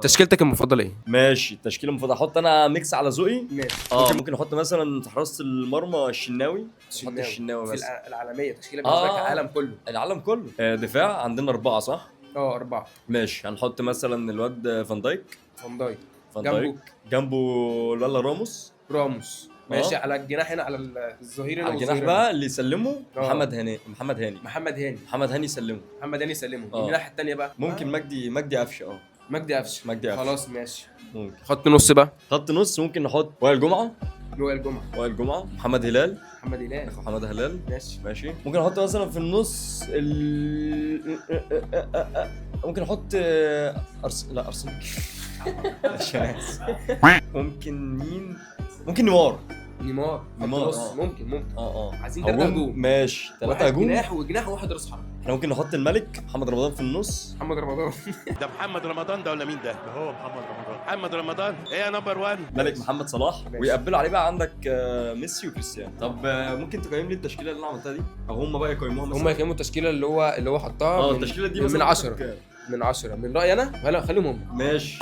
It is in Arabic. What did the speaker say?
تشكيلتك المفضله ايه؟ ماشي، التشكيله المفروض احط انا ميكس على ذوقي. ماشي. ممكن احط مثلا في حراسه المرمى الشناوي. احط الشناوي في مثلا. العالميه تشكيله بالنسبه لك العالم كله. العالم كله. دفاع عندنا 4 صح؟ 4. ماشي، هنحط مثلا الواد فان دايك. فان دايك. فان جنبه؟ دايك جنبه الولا راموس. راموس. ماشي. على الجناح هنا، على الظهير هنا على الجناح والظهير بقى اللي يسلمه آه. محمد هاني. محمد هاني يسلمه. محمد هاني يسلمه. الناحيه الثانيه بقى ممكن مجدي قفشه. مجدي قفشه. خلاص ماشي. ممكن. خط نص بقى. خط نص ممكن نحط وائل جمعه. وائل جمعه. محمد هلال. اخو محمد هلال. ماشي. ممكن احط مثلا في النص ممكن احط لا ارسنال. ممكن مين؟ ممكن نيمار. خط نص. ممكن عايزين 3 هجوم. ماشي 3 هجوم. جناح وواحد راس حربة. احنا ممكن نحط الملك محمد رمضان في النص. محمد رمضان. ده محمد رمضان ده ولا مين ده؟ ده هو محمد رمضان ايه يا نمبر 1. ملك محمد صلاح. ماشي. ويقبلوا عليه بقى عندك ميسي وكريستيانو. طب ممكن تقيم لي التشكيله اللي انا عملتها دي او هم بقى يقيموها مثلا؟ هم يقيموا التشكيله اللي هو حطها. التشكيله دي من مثلا 10. من رأيي انا. لا خليهم هم. ماشي.